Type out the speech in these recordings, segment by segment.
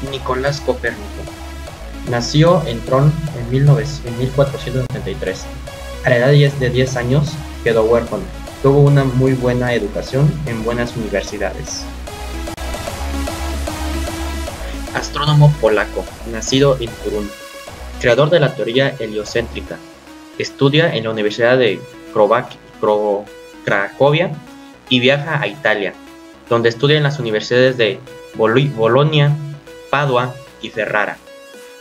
Nicolás Copérnico. Nació en Tron en 1493. A la edad de 10 años quedó huérfano. Tuvo una muy buena educación en buenas universidades. Astrónomo polaco, nacido en Turún. Creador de la teoría heliocéntrica. Estudia en la Universidad de Cracovia y viaja a Italia, donde estudia en las universidades de Bolonia, Padua y Ferrara.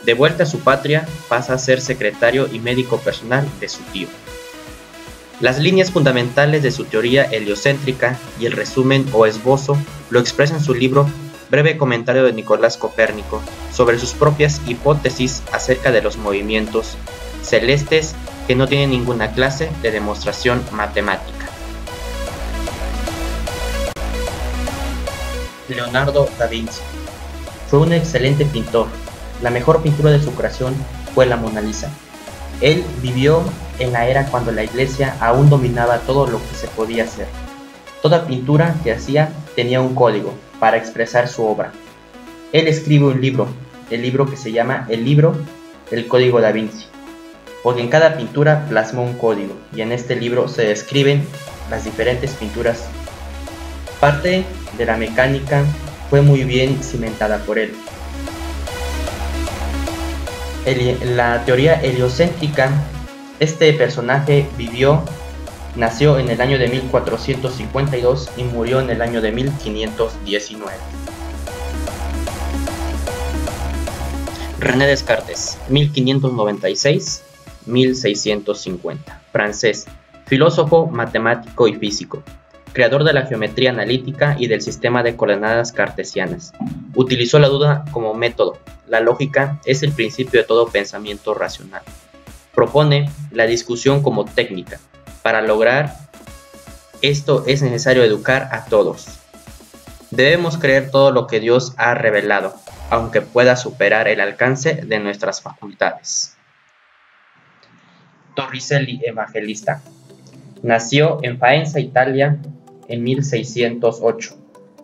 De vuelta a su patria, pasa a ser secretario y médico personal de su tío. Las líneas fundamentales de su teoría heliocéntrica y el resumen o esbozo lo expresa en su libro Breve comentario de Nicolás Copérnico sobre sus propias hipótesis acerca de los movimientos celestes que no tienen ninguna clase de demostración matemática. Leonardo da Vinci fue un excelente pintor. La mejor pintura de su creación fue la Mona Lisa. Él vivió en la era cuando la iglesia aún dominaba todo lo que se podía hacer. Toda pintura que hacía tenía un código para expresar su obra. Él escribe un libro, el libro que se llama El Código da Vinci, porque en cada pintura plasmó un código, y en este libro se describen las diferentes pinturas. Parte de la mecánica fue muy bien cimentada por él. La teoría heliocéntrica, este personaje nació en el año de 1452 y murió en el año de 1519. René Descartes, 1596-1650, francés, filósofo, matemático y físico, creador de la geometría analítica y del sistema de coordenadas cartesianas. Utilizó la duda como método. La lógica es el principio de todo pensamiento racional. Propone la discusión como técnica. Para lograr esto es necesario educar a todos. Debemos creer todo lo que Dios ha revelado, aunque pueda superar el alcance de nuestras facultades. Torricelli Evangelista. Nació en Faenza, Italia, en 1608.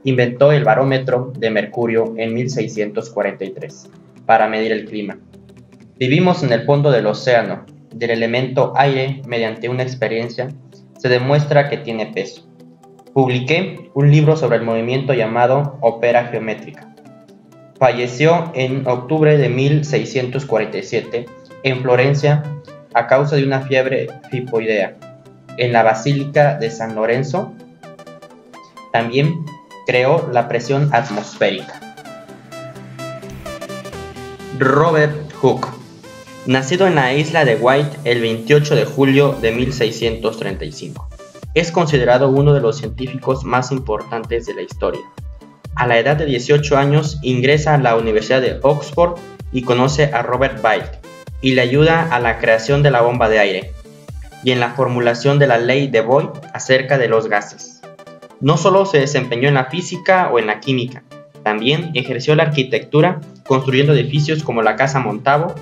Inventó el barómetro de mercurio en 1643 para medir el clima. Vivimos en el fondo del océano. Del elemento aire, mediante una experiencia, se demuestra que tiene peso. Publiqué un libro sobre el movimiento llamado Opera Geométrica. Falleció en octubre de 1647 en Florencia a causa de una fiebre tifoidea en la Basílica de San Lorenzo. También creó la presión atmosférica. Robert Hooke. Nacido en la isla de Wight el 28 de julio de 1635. Es considerado uno de los científicos más importantes de la historia. A la edad de 18 años ingresa a la Universidad de Oxford y conoce a Robert Boyle y le ayuda a la creación de la bomba de aire y en la formulación de la ley de Boyle acerca de los gases. No solo se desempeñó en la física o en la química, también ejerció la arquitectura construyendo edificios como la Casa Montalvo.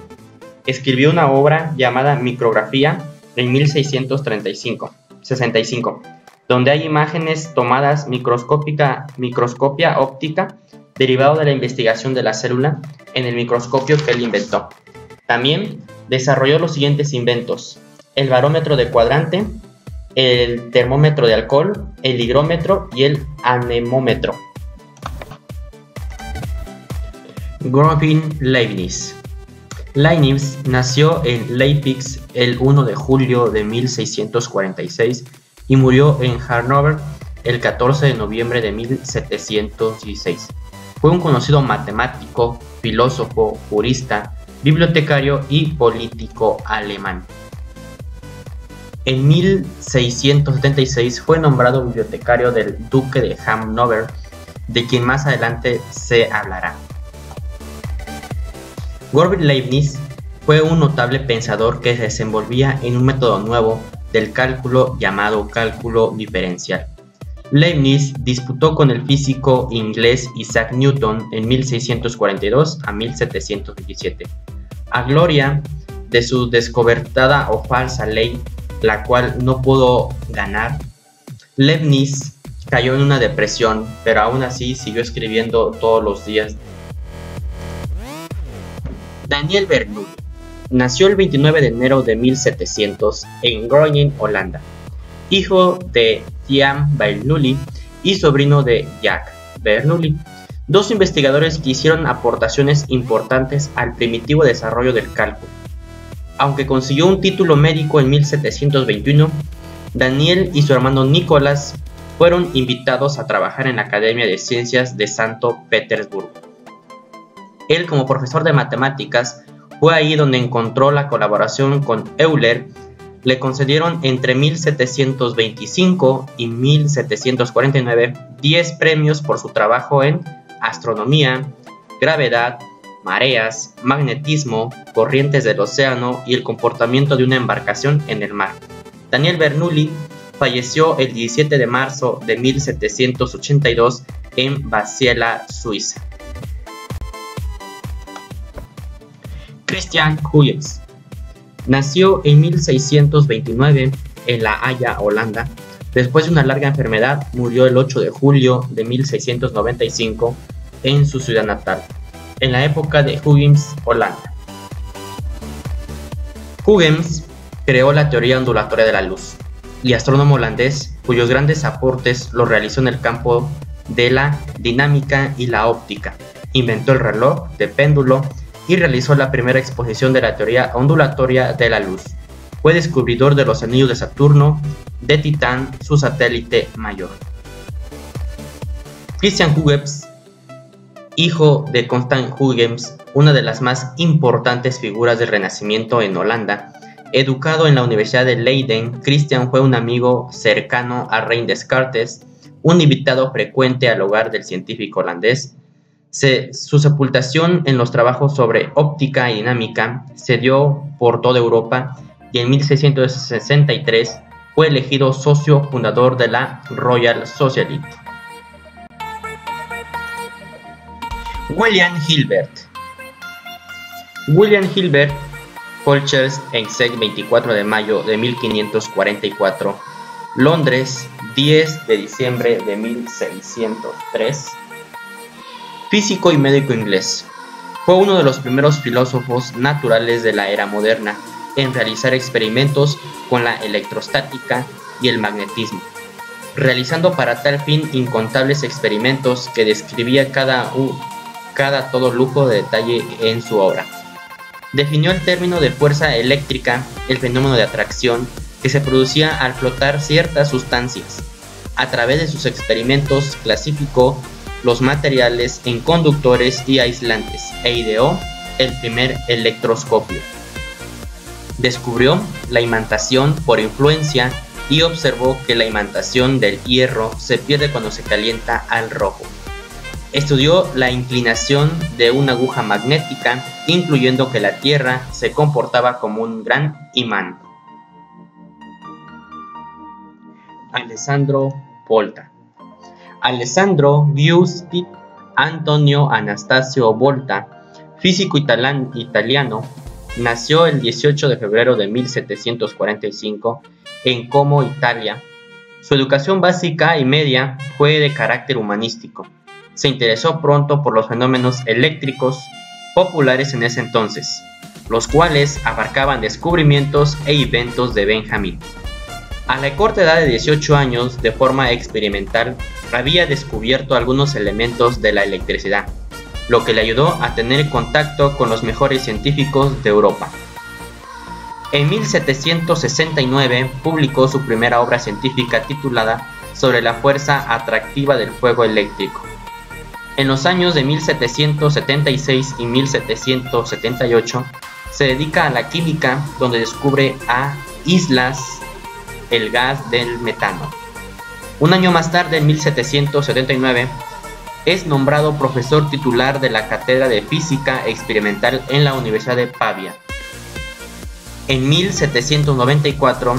Escribió una obra llamada Micrografía en 1665, donde hay imágenes tomadas microscopia óptica derivado de la investigación de la célula en el microscopio que él inventó. También desarrolló los siguientes inventos: el barómetro de cuadrante, el termómetro de alcohol, el higrómetro y el anemómetro. Gottfried Leibniz. Leibniz nació en Leipzig el 1 de julio de 1646 y murió en Hannover el 14 de noviembre de 1716. Fue un conocido matemático, filósofo, jurista, bibliotecario y político alemán. En 1676 fue nombrado bibliotecario del duque de Hannover, de quien más adelante se hablará. Gottfried Leibniz fue un notable pensador que se desenvolvía en un método nuevo del cálculo llamado cálculo diferencial. Leibniz disputó con el físico inglés Isaac Newton en 1642 a 1727, a gloria de su descobertada o falsa ley, la cual no pudo ganar. Leibniz cayó en una depresión, pero aún así siguió escribiendo todos los días. Daniel Bernoulli nació el 29 de enero de 1700 en Groningen, Holanda, hijo de Jan Bernoulli y sobrino de Jacques Bernoulli, dos investigadores que hicieron aportaciones importantes al primitivo desarrollo del cálculo. Aunque consiguió un título médico en 1721, Daniel y su hermano Nicolás fueron invitados a trabajar en la Academia de Ciencias de Santo Petersburgo. Él, como profesor de matemáticas, fue ahí donde encontró la colaboración con Euler. Le concedieron entre 1725 y 1749 10 premios por su trabajo en astronomía, gravedad, mareas, magnetismo, corrientes del océano y el comportamiento de una embarcación en el mar. Daniel Bernoulli falleció el 17 de marzo de 1782 en Basilea, Suiza. Christian Huygens nació en 1629 en La Haya, Holanda. Después de una larga enfermedad, murió el 8 de julio de 1695 en su ciudad natal, en la época de Huygens, Holanda. Huygens creó la teoría ondulatoria de la luz y astrónomo holandés cuyos grandes aportes los realizó en el campo de la dinámica y la óptica. Inventó el reloj de péndulo y realizó la primera exposición de la teoría ondulatoria de la luz. Fue descubridor de los anillos de Saturno, de Titán, su satélite mayor. Christian Huygens, hijo de Constant Huygens, una de las más importantes figuras del Renacimiento en Holanda. Educado en la Universidad de Leiden, Christian fue un amigo cercano a René Descartes, un invitado frecuente al hogar del científico holandés. Su sepultación en los trabajos sobre óptica y dinámica se dio por toda Europa y en 1663 fue elegido socio fundador de la Royal Society. William Hilbert. William Hilbert Purchas en 24 de mayo de 1544, Londres, 10 de diciembre de 1603. Físico y médico inglés. Fue uno de los primeros filósofos naturales de la era moderna en realizar experimentos con la electrostática y el magnetismo, realizando para tal fin incontables experimentos que describía cada todo lujo de detalle en su obra. Definió el término de fuerza eléctrica, el fenómeno de atracción que se producía al flotar ciertas sustancias. A través de sus experimentos clasificó los materiales en conductores y aislantes e ideó el primer electroscopio. Descubrió la imantación por influencia y observó que la imantación del hierro se pierde cuando se calienta al rojo. Estudió la inclinación de una aguja magnética, incluyendo que la Tierra se comportaba como un gran imán. Alessandro Volta. Alessandro Giusti Antonio Anastasio Volta, físico italiano, nació el 18 de febrero de 1745 en Como, Italia. Su educación básica y media fue de carácter humanístico. Se interesó pronto por los fenómenos eléctricos populares en ese entonces, los cuales abarcaban descubrimientos e inventos de Benjamin. A la corta edad de 18 años, de forma experimental, había descubierto algunos elementos de la electricidad, lo que le ayudó a tener contacto con los mejores científicos de Europa. En 1769 publicó su primera obra científica titulada Sobre la fuerza atractiva del fuego eléctrico. En los años de 1776 y 1778 se dedica a la química, donde descubre a islas el gas del metano. Un año más tarde, en 1779, es nombrado profesor titular de la Cátedra de Física Experimental en la Universidad de Pavía. En 1794,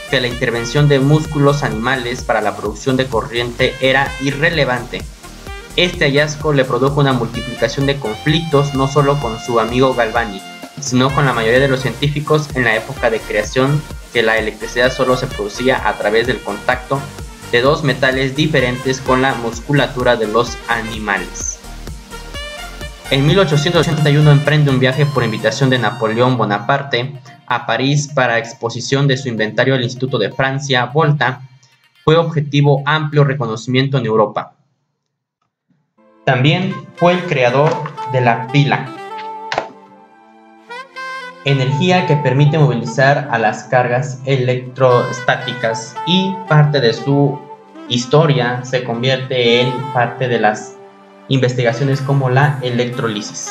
que la intervención de músculos animales para la producción de corriente era irrelevante. Este hallazgo le produjo una multiplicación de conflictos no solo con su amigo Galvani, sino con la mayoría de los científicos en la época de creación, que la electricidad solo se producía a través del contacto de dos metales diferentes con la musculatura de los animales. En 1881 emprende un viaje por invitación de Napoleón Bonaparte a París para exposición de su inventario al Instituto de Francia, Volta. Fue objetivo amplio reconocimiento en Europa. También fue el creador de la pila, energía que permite movilizar a las cargas electrostáticas, y parte de su historia se convierte en parte de las investigaciones como la electrolisis.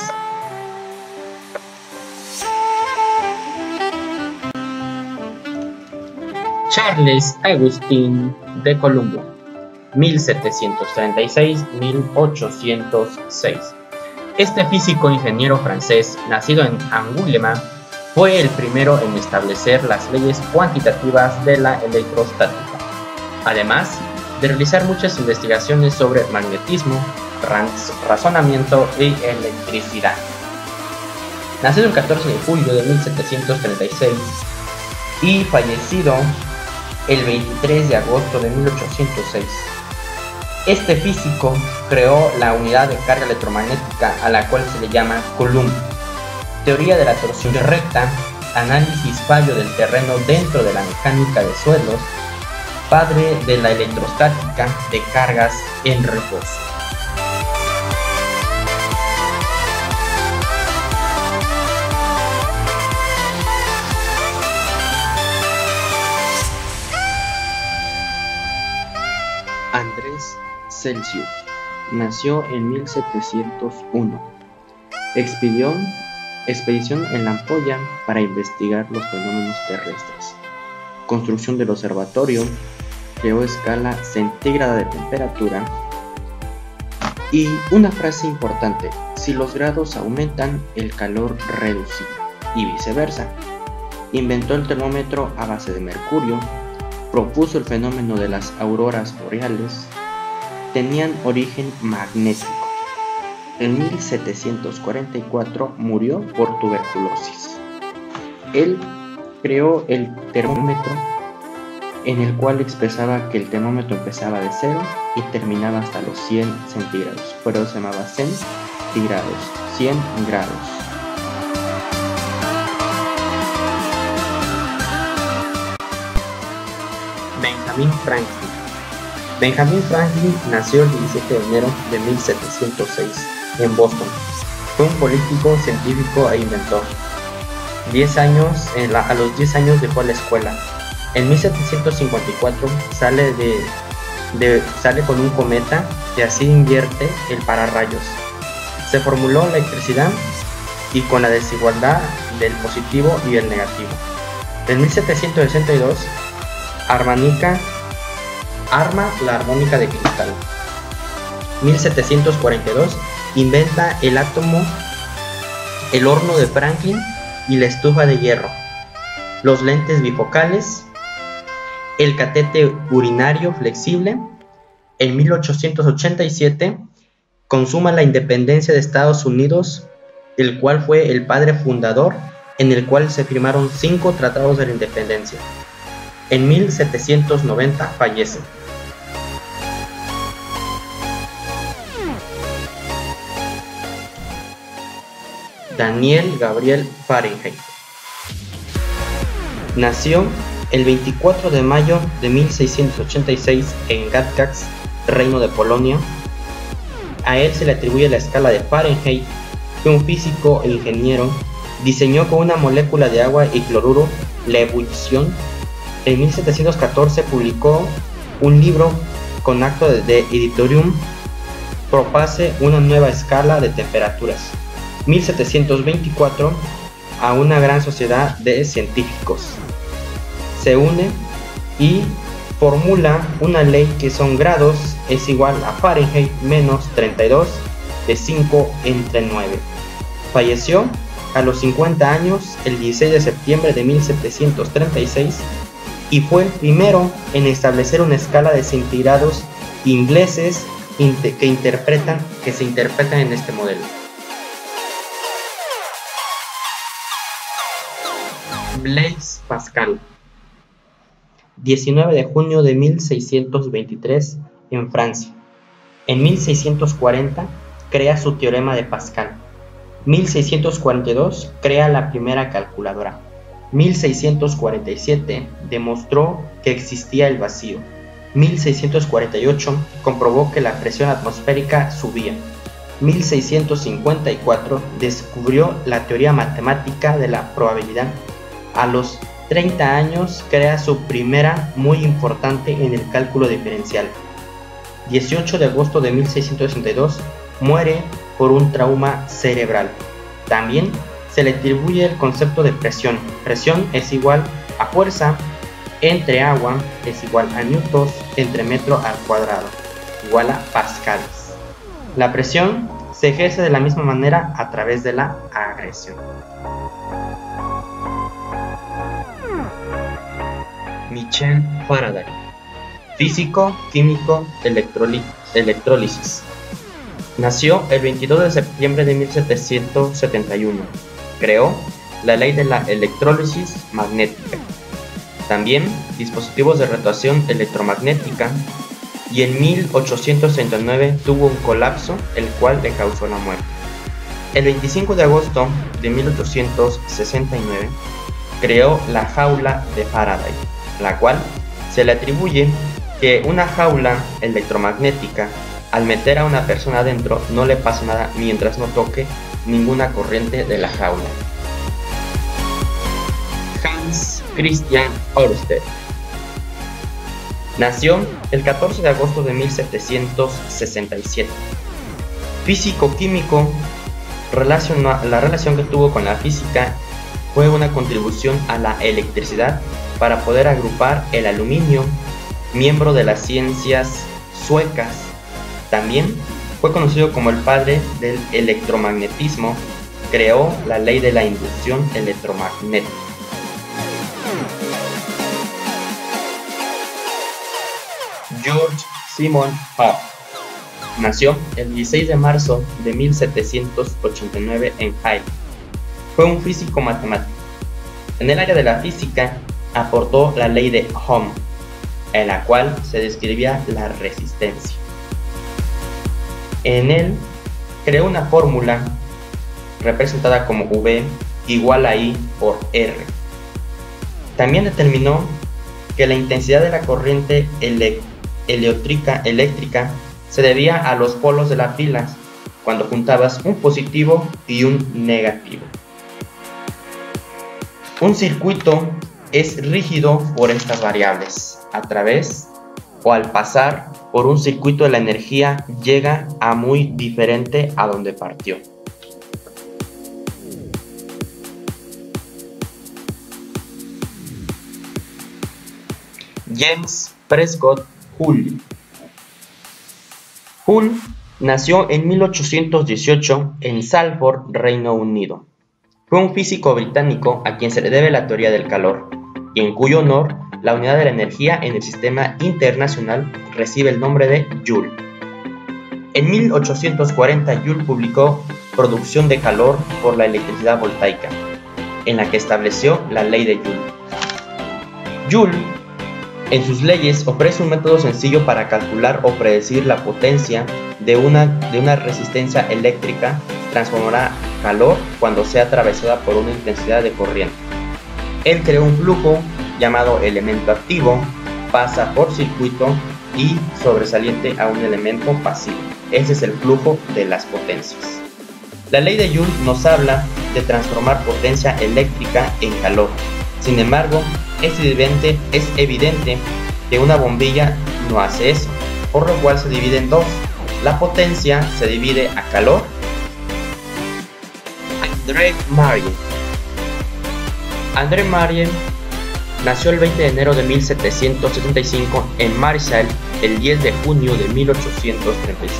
Charles Augustin de Colombo, 1736-1806. Este físico ingeniero francés, nacido en Angoulême, fue el primero en establecer las leyes cuantitativas de la electrostática, además de realizar muchas investigaciones sobre magnetismo, razonamiento y electricidad. Nacido el 14 de julio de 1736 y fallecido el 23 de agosto de 1806. Este físico creó la unidad de carga electromagnética, a la cual se le llama Coulomb, teoría de la torsión recta, análisis fallo del terreno dentro de la mecánica de suelos, padre de la electrostática de cargas en reposo. Andrés Celsius nació en 1701. Expedición en la ampolla para investigar los fenómenos terrestres. Construcción del observatorio, creó escala centígrada de temperatura. Y una frase importante: si los grados aumentan, el calor reducirá, y viceversa. Inventó el termómetro a base de mercurio. Propuso el fenómeno de las auroras boreales. Tenían origen magnético. En 1744 murió por tuberculosis. Él creó el termómetro, en el cual expresaba que el termómetro empezaba de 0 y terminaba hasta los 100 centígrados. Por eso se llamaba centígrados, 100 grados. Benjamin Franklin. Benjamin Franklin nació el 17 de enero de 1706 en Boston. Fue un político, científico e inventor. A los 10 años dejó la escuela. En 1754 sale con un cometa que así invierte el pararrayos. Se formuló la electricidad y con la desigualdad del positivo y el negativo. En 1762 arma la armónica de cristal. 1742 inventa el átomo, el horno de Franklin y la estufa de hierro, los lentes bifocales, el catete urinario flexible. En 1887 consuma la independencia de Estados Unidos, el cual fue el padre fundador, en el cual se firmaron 5 tratados de la independencia. En 1790 fallece. Daniel Gabriel Fahrenheit nació el 24 de mayo de 1686 en Gdańsk, Reino de Polonia. A él se le atribuye la escala de Fahrenheit. Fue un físico e ingeniero. Diseñó con una molécula de agua y cloruro la ebullición. En 1714 publicó un libro con acto de editorium. Propase una nueva escala de temperaturas. 1724 a una gran sociedad de científicos. Se une y formula una ley que son grados es igual a Fahrenheit menos 32 de 5 entre 9. Falleció a los 50 años el 16 de septiembre de 1736 y fue el primero en establecer una escala de centígrados ingleses que se interpretan en este modelo. Blaise Pascal, 19 de junio de 1623 en Francia. En 1640 crea su teorema de Pascal, 1642 crea la primera calculadora. 1647 demostró que existía el vacío. 1648 comprobó que la presión atmosférica subía. 1654 descubrió la teoría matemática de la probabilidad. A los 30 años crea su primera muy importante en el cálculo diferencial. 18 de agosto de 1662 muere por un trauma cerebral. También se le atribuye el concepto de presión. Presión es igual a fuerza entre agua es igual a newtons entre metro al cuadrado, igual a pascales. La presión se ejerce de la misma manera a través de la agresión. Michel Faraday, físico, químico, electrólisis. Nació el 22 de septiembre de 1771. Creó la ley de la electrólisis magnética. También dispositivos de rotación electromagnética, y en 1839 tuvo un colapso, el cual le causó la muerte. El 25 de agosto de 1869 creó la jaula de Faraday, la cual se le atribuye que una jaula electromagnética, al meter a una persona adentro, no le pasa nada mientras no toque ninguna corriente de la jaula. Hans Christian Ørsted nació el 14 de agosto de 1767. Físico-químico, la relación que tuvo con la física fue una contribución a la electricidad para poder agrupar el aluminio, miembro de las ciencias suecas. También fue conocido como el padre del electromagnetismo. Creó la ley de la inducción electromagnética. George Simon Hooke nació el 16 de marzo de 1789 en Halle. Fue un físico matemático. En el área de la física aportó la ley de Ohm, en la cual se describía la resistencia. En él creó una fórmula representada como V igual a I por R. También determinó que la intensidad de la corriente eléctrica se debía a los polos de las pilas cuando juntabas un positivo y un negativo. Un circuito es rígido por estas variables. A través o al pasar por un circuito, la energía llega a muy diferente a donde partió. James Prescott Joule. Joule nació en 1818 en Salford, Reino Unido. Fue un físico británico a quien se le debe la teoría del calor, y en cuyo honor la unidad de la energía en el sistema internacional recibe el nombre de Joule. En 1840 Joule publicó Producción de calor por la electricidad voltaica, en la que estableció la ley de Joule. Joule, en sus leyes, ofrece un método sencillo para calcular o predecir la potencia de una resistencia eléctrica. Transformará calor cuando sea atravesada por una intensidad de corriente. Él creó un flujo llamado elemento activo, pasa por circuito y sobresaliente a un elemento pasivo. Ese es el flujo de las potencias. La ley de Joule nos habla de transformar potencia eléctrica en calor. Sin embargo, es evidente que una bombilla no hace eso, por lo cual se divide en dos. La potencia se divide a calor. André Marien nació el 20 de enero de 1775 en Marseille, el 10 de junio de 1836.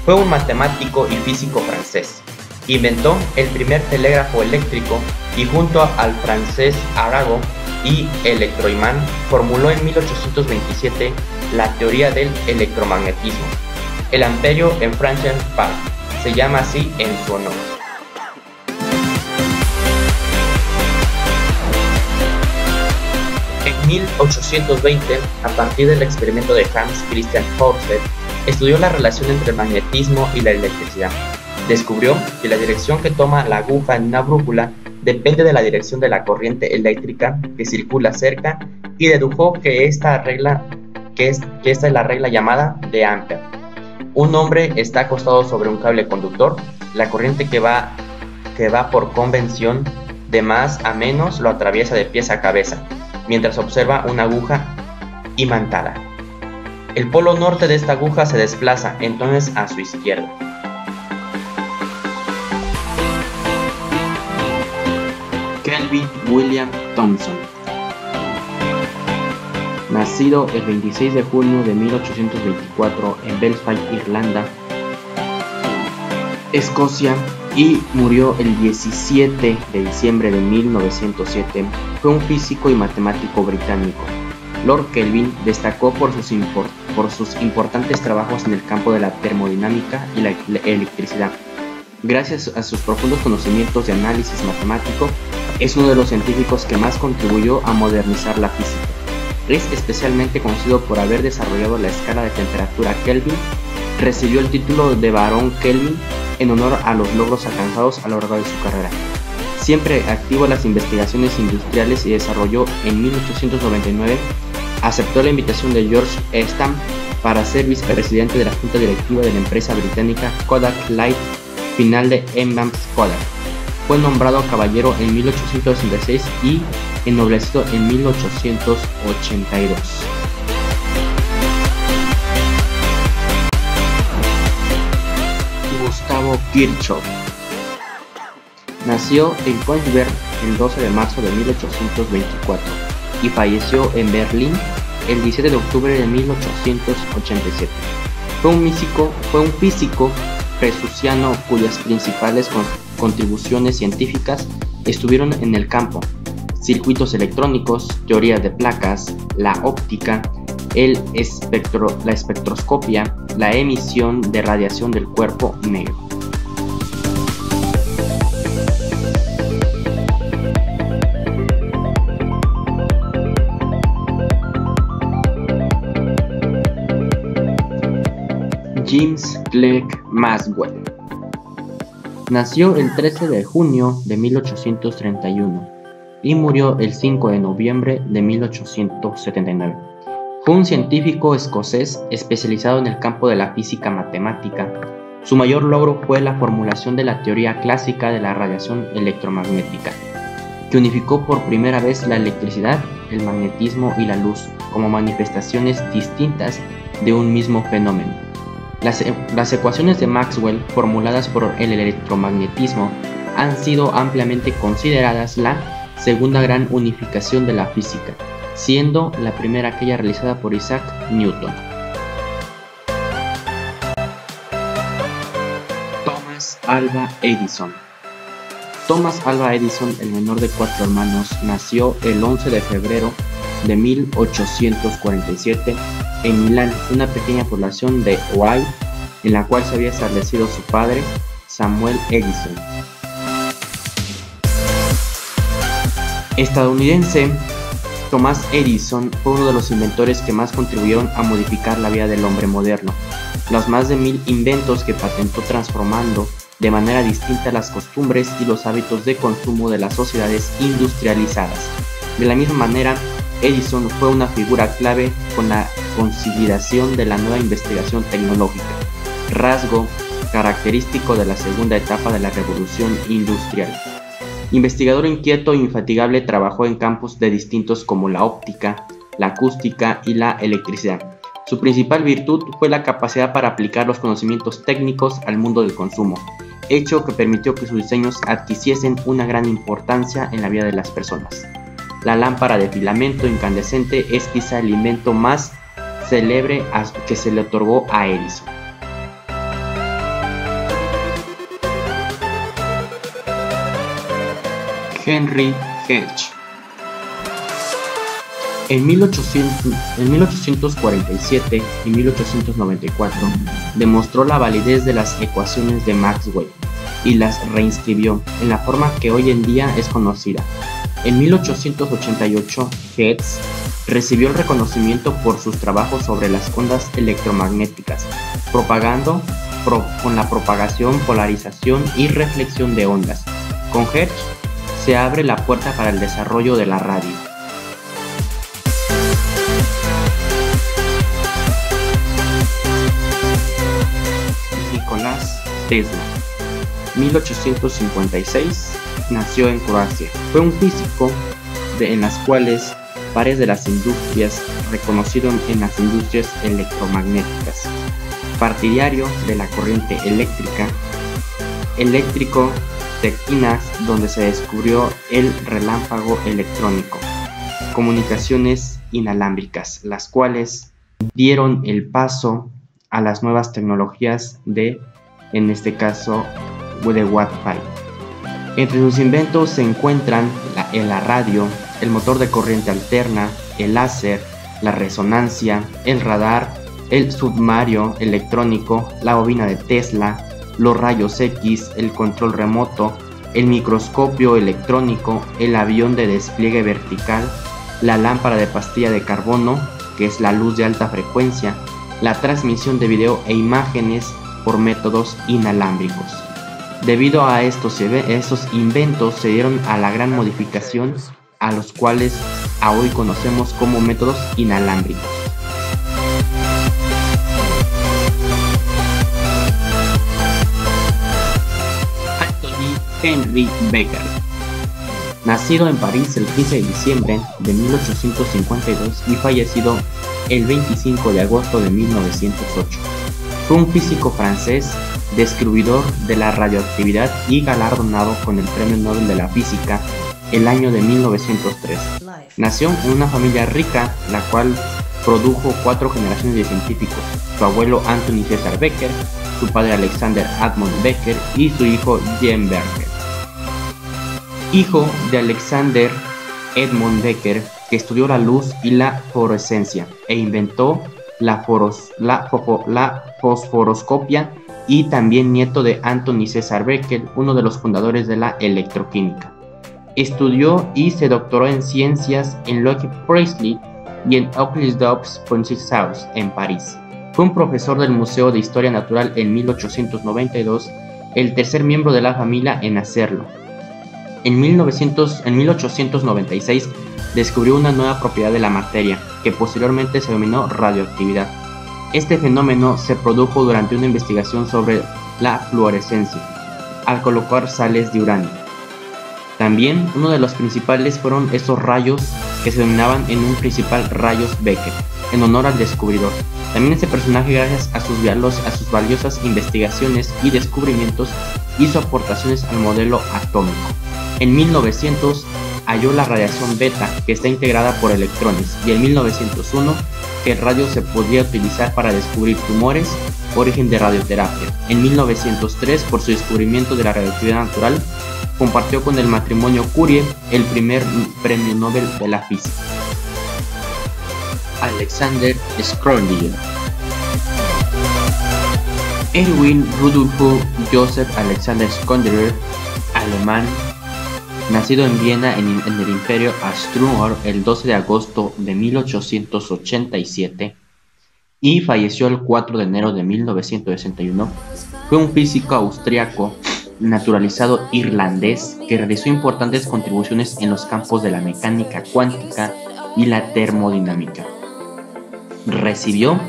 Fue un matemático y físico francés. Inventó el primer telégrafo eléctrico y junto al francés Arago y electroimán formuló en 1827 la teoría del electromagnetismo. El amperio en Francia Park se llama así en su honor. En 1820, a partir del experimento de Hans Christian Ørsted, estudió la relación entre el magnetismo y la electricidad. Descubrió que la dirección que toma la aguja en una brújula depende de la dirección de la corriente eléctrica que circula cerca y dedujo que esta es la regla llamada de Ampere. Un hombre está acostado sobre un cable conductor. La corriente que va por convención de más a menos lo atraviesa de pies a cabeza, mientras observa una aguja imantada. El polo norte de esta aguja se desplaza entonces a su izquierda. Kelvin William Thomson, nacido el 26 de junio de 1824 en Belfast, Irlanda, Escocia, y murió el 17 de diciembre de 1907, fue un físico y matemático británico. Lord Kelvin destacó por sus importantes trabajos en el campo de la termodinámica y la electricidad. Gracias a sus profundos conocimientos de análisis matemático, es uno de los científicos que más contribuyó a modernizar la física. Es especialmente conocido por haber desarrollado la escala de temperatura Kelvin. Recibió el título de Barón Kelvin en honor a los logros alcanzados a lo largo de su carrera. Siempre activo en las investigaciones industriales y desarrolló en 1899, aceptó la invitación de George Eastham para ser vicepresidente de la junta directiva de la empresa británica Kodak Light, final de Eames Kodak. Fue nombrado caballero en 1866 y ennoblecido en 1882. Gustavo Kirchhoff nació en Königsberg el 12 de marzo de 1824 y falleció en Berlín el 17 de octubre de 1887. Fue un físico prusiano cuyas principales contribuciones científicas estuvieron en el campo: circuitos electrónicos, teorías de placas, la óptica, la espectroscopia, la emisión de radiación del cuerpo negro. James Clerk Maxwell nació el 13 de junio de 1831 y murió el 5 de noviembre de 1879. Fue un científico escocés especializado en el campo de la física matemática. Su mayor logro fue la formulación de la teoría clásica de la radiación electromagnética, que unificó por primera vez la electricidad, el magnetismo y la luz como manifestaciones distintas de un mismo fenómeno. Las ecuaciones de Maxwell formuladas por el electromagnetismo han sido ampliamente consideradas la segunda gran unificación de la física, siendo la primera aquella realizada por Isaac Newton. Thomas Alva Edison. Thomas Alva Edison, el menor de 4 hermanos, nació el 11 de febrero de 1847 en Milán, una pequeña población de Ohio, en la cual se había establecido su padre, Samuel Edison. Estadounidense, Thomas Edison fue uno de los inventores que más contribuyeron a modificar la vida del hombre moderno. Los más de 1000 inventos que patentó transformando de manera distinta las costumbres y los hábitos de consumo de las sociedades industrializadas. De la misma manera, Edison fue una figura clave con la consideración de la nueva investigación tecnológica, rasgo característico de la segunda etapa de la revolución industrial. Investigador inquieto e infatigable, trabajó en campos distintos como la óptica, la acústica y la electricidad. Su principal virtud fue la capacidad para aplicar los conocimientos técnicos al mundo del consumo, hecho que permitió que sus diseños adquiriesen una gran importancia en la vida de las personas. La lámpara de filamento incandescente es quizá el invento más célebre que se le otorgó a Edison. Henry Hertz. En 1847 y 1894 demostró la validez de las ecuaciones de Maxwell y las reinscribió en la forma que hoy en día es conocida. En 1888, Hertz recibió el reconocimiento por sus trabajos sobre las ondas electromagnéticas, propagando con la propagación, polarización y reflexión de ondas. Con Hertz se abre la puerta para el desarrollo de la radio. Nicolás Tesla, 1856, nació en Croacia. Fue un físico en las cuales varias de las industrias, reconocido en las industrias electromagnéticas, partidario de la corriente eléctrico de Quinas, donde se descubrió el relámpago electrónico, comunicaciones inalámbricas, las cuales dieron el paso a las nuevas tecnologías en este caso, de Wi-Fi. Entre sus inventos se encuentran la radio, el motor de corriente alterna, el láser, la resonancia, el radar, el submarino electrónico, la bobina de Tesla, los rayos X, el control remoto, el microscopio electrónico, el avión de despliegue vertical, la lámpara de pastilla de carbono, que es la luz de alta frecuencia, la transmisión de video e imágenes por métodos inalámbricos. Debido a estos inventos se dieron a la gran modificación a los cuales a hoy conocemos como métodos inalámbricos. Anthony Henry Becquerel, nacido en París el 15 de diciembre de 1852 y fallecido el 25 de agosto de 1908. Fue un físico francés, descubridor de la radioactividad y galardonado con el Premio Nobel de la Física el año de 1903. Nació en una familia rica, la cual produjo 4 generaciones de científicos: su abuelo Anthony César Becquerel, su padre Alexander Edmund Becquerel y su hijo Jean Becquerel. Hijo de Alexander Edmund Becquerel, que estudió la luz y la fluorescencia e inventó la fosforoscopia, y también nieto de Anthony César Becquerel, uno de los fundadores de la electroquímica. Estudió y se doctoró en ciencias en Lockheed Priestley y en Euclid-Dobbs House en París. Fue un profesor del Museo de Historia Natural en 1892, el tercer miembro de la familia en hacerlo. En 1896 descubrió una nueva propiedad de la materia, que posteriormente se denominó radioactividad. Este fenómeno se produjo durante una investigación sobre la fluorescencia, al colocar sales de uranio. También uno de los principales fueron esos rayos que se denominaban en un principal rayos Becquerel, en honor al descubridor. También este personaje, gracias a sus valiosas investigaciones y descubrimientos, hizo aportaciones al modelo atómico. En 1900 halló la radiación beta, que está integrada por electrones, y en 1901 que el radio se podía utilizar para descubrir tumores, origen de radioterapia. En 1903, por su descubrimiento de la radioactividad natural, compartió con el matrimonio Curie el primer premio Nobel de la física. Alexander Schrödinger. Erwin Rudolf Joseph Alexander Schrödinger, alemán, nacido en Viena en el Imperio Austrohúngaro el 12 de agosto de 1887 y falleció el 4 de enero de 1961, fue un físico austriaco naturalizado irlandés que realizó importantes contribuciones en los campos de la mecánica cuántica y la termodinámica. Recibió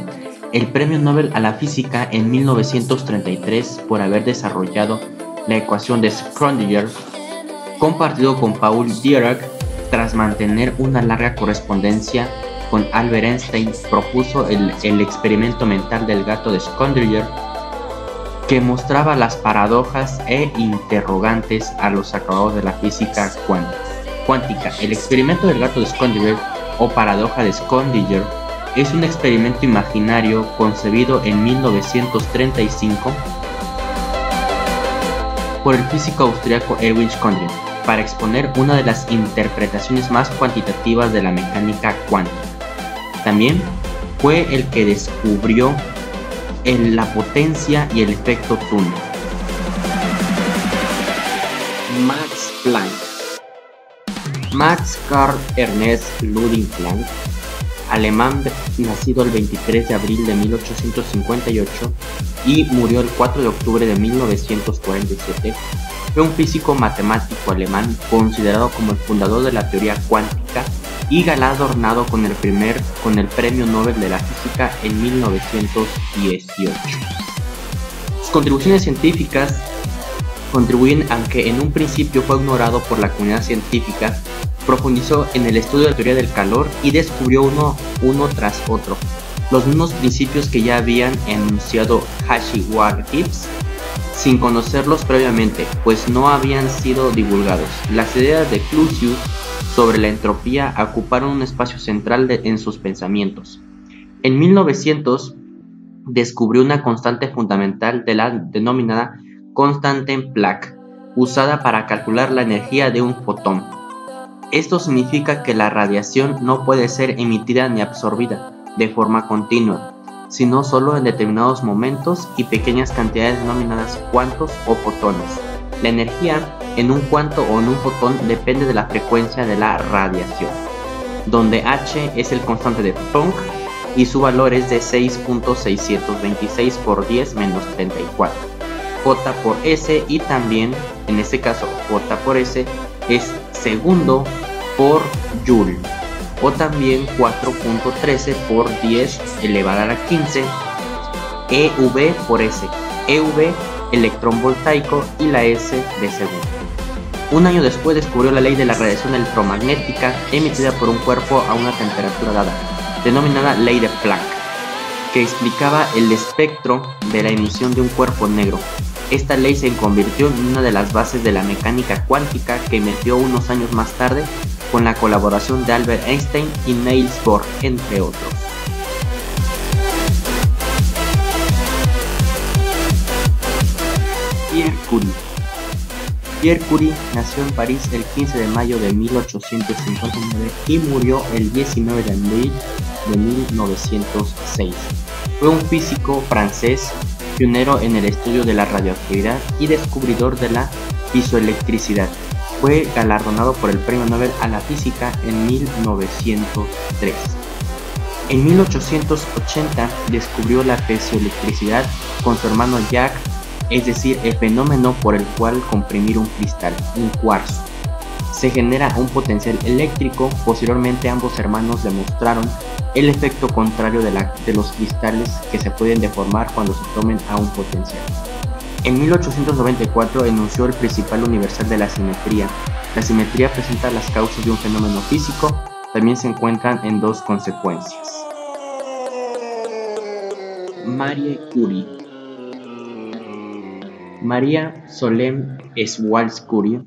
el Premio Nobel a la Física en 1933 por haber desarrollado la ecuación de Schrödinger. Compartido con Paul Dirac, tras mantener una larga correspondencia con Albert Einstein, propuso el experimento mental del gato de Schrödinger, que mostraba las paradojas e interrogantes a los acabados de la física cuántica. El experimento del gato de Schrödinger, o paradoja de Schrödinger, es un experimento imaginario concebido en 1935 por el físico austriaco Erwin Schrödinger para exponer una de las interpretaciones más cuantitativas de la mecánica cuántica. También fue el que descubrió la potencia y el efecto túnel. Max Planck. Max Carl Ernst Ludwig Planck alemán nacido el 23 de abril de 1858 y murió el 4 de octubre de 1947, fue un físico matemático alemán considerado como el fundador de la teoría cuántica y galardonado con el Premio Nobel de la Física en 1918. Sus contribuciones científicas contribuyen, aunque en un principio fue ignorado por la comunidad científica, profundizó en el estudio de la teoría del calor y descubrió uno tras otro los mismos principios que ya habían enunciado Cauchy-Gibbs sin conocerlos previamente, pues no habían sido divulgados. Las ideas de Clausius sobre la entropía ocuparon un espacio central en sus pensamientos. En 1900 descubrió una constante fundamental de la denominada constante Planck, usada para calcular la energía de un fotón. Esto significa que la radiación no puede ser emitida ni absorbida de forma continua, sino solo en determinados momentos y pequeñas cantidades denominadas cuantos o fotones. La energía en un cuanto o en un fotón depende de la frecuencia de la radiación, donde H es el constante de Planck y su valor es de 6.626 por 10 menos 34. J por S, y también en este caso J por S es segundo por Joule, o también 4.13 por 10 elevada a la 15, EV por S, EV electrón voltaico y la S de segundo. Un año después descubrió la ley de la radiación electromagnética emitida por un cuerpo a una temperatura dada, denominada ley de Planck, que explicaba el espectro de la emisión de un cuerpo negro. Esta ley se convirtió en una de las bases de la mecánica cuántica, que emergió unos años más tarde con la colaboración de Albert Einstein y Niels Bohr, entre otros. Pierre Curie. Pierre Curie nació en París el 15 de mayo de 1859 y murió el 19 de abril de 1906. Fue un físico francés, pionero en el estudio de la radioactividad y descubridor de la piezoelectricidad. Fue galardonado por el Premio Nobel a la Física en 1903. En 1880 descubrió la piezoelectricidad con su hermano Jacques, es decir, el fenómeno por el cual comprimir un cristal, un cuarzo, se genera un potencial eléctrico. Posteriormente ambos hermanos demostraron el efecto contrario de los cristales, que se pueden deformar cuando se tomen a un potencial. En 1894 enunció el principio universal de la simetría. La simetría presenta las causas de un fenómeno físico, también se encuentran en dos consecuencias. Marie Curie. María Solem Schwartz Curie,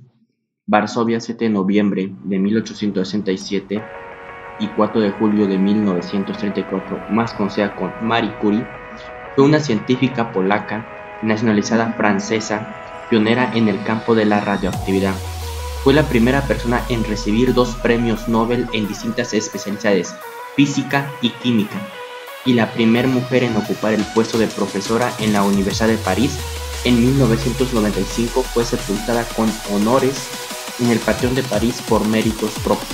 Varsovia, 7 de noviembre de 1867 y 4 de julio de 1934, más conocida como Marie Curie, fue una científica polaca, nacionalizada francesa, pionera en el campo de la radioactividad. Fue la primera persona en recibir 2 premios Nobel en distintas especialidades, física y química, y la primera mujer en ocupar el puesto de profesora en la Universidad de París. En 1995 fue sepultada con honores en el Panteón de París por méritos propios.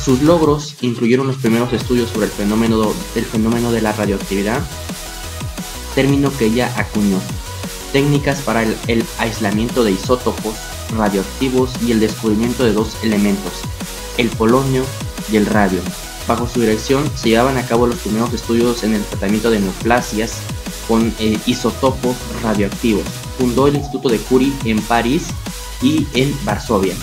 Sus logros incluyeron los primeros estudios sobre el fenómeno de la radioactividad, término que ella acuñó, técnicas para el aislamiento de isótopos radioactivos y el descubrimiento de 2 elementos, el polonio y el radio. Bajo su dirección se llevaban a cabo los primeros estudios en el tratamiento de neoplasias con isótopos radioactivos. Fundó el Instituto de Curie en París y en Varsovia.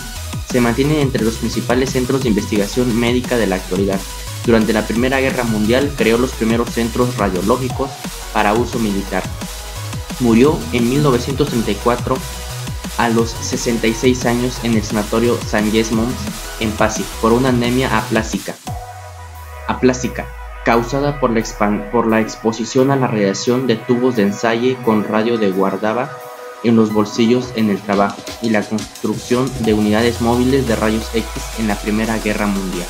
Se mantiene entre los principales centros de investigación médica de la actualidad. Durante la Primera Guerra Mundial creó los primeros centros radiológicos para uso militar. Murió en 1934 a los 66 años en el sanatorio Saint-Gesmond en Passy por una anemia aplásica, causada por la exposición a la radiación de tubos de ensayo con radio de guardaba en los bolsillos en el trabajo y la construcción de unidades móviles de rayos X en la Primera Guerra Mundial.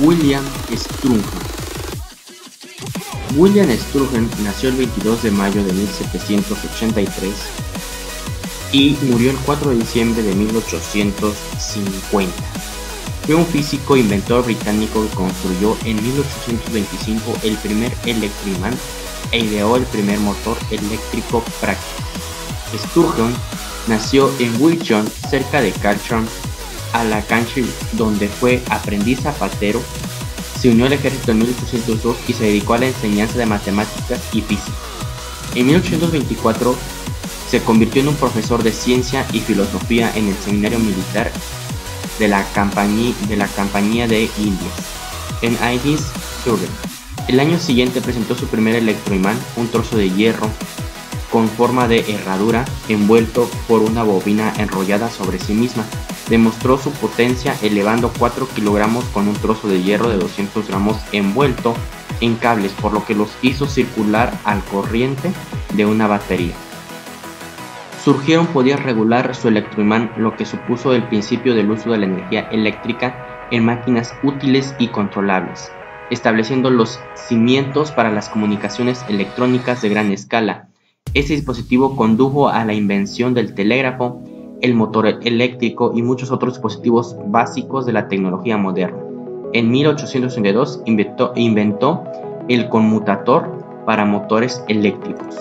William Struve. William Struve nació el 22 de mayo de 1783 y murió el 4 de diciembre de 1850. Fue un físico e inventor británico que construyó en 1825 el primer electroimán e ideó el primer motor eléctrico práctico. Sturgeon nació en Wiltshire, cerca de Cartram, a Lancashire, donde fue aprendiz zapatero. Se unió al ejército en 1802 y se dedicó a la enseñanza de matemáticas y física. En 1824 se convirtió en un profesor de ciencia y filosofía en el seminario militar de la Compañía de Indias, en Aidis, Surrey. El año siguiente presentó su primer electroimán, un trozo de hierro con forma de herradura envuelto por una bobina enrollada sobre sí misma. Demostró su potencia elevando 4 kilogramos con un trozo de hierro de 200 gramos envuelto en cables, por lo que los hizo circular al corriente de una batería. Sturgeon podía regular su electroimán, lo que supuso el principio del uso de la energía eléctrica en máquinas útiles y controlables, estableciendo los cimientos para las comunicaciones electrónicas de gran escala. Este dispositivo condujo a la invención del telégrafo, el motor eléctrico y muchos otros dispositivos básicos de la tecnología moderna. En 1862 inventó el conmutador para motores eléctricos.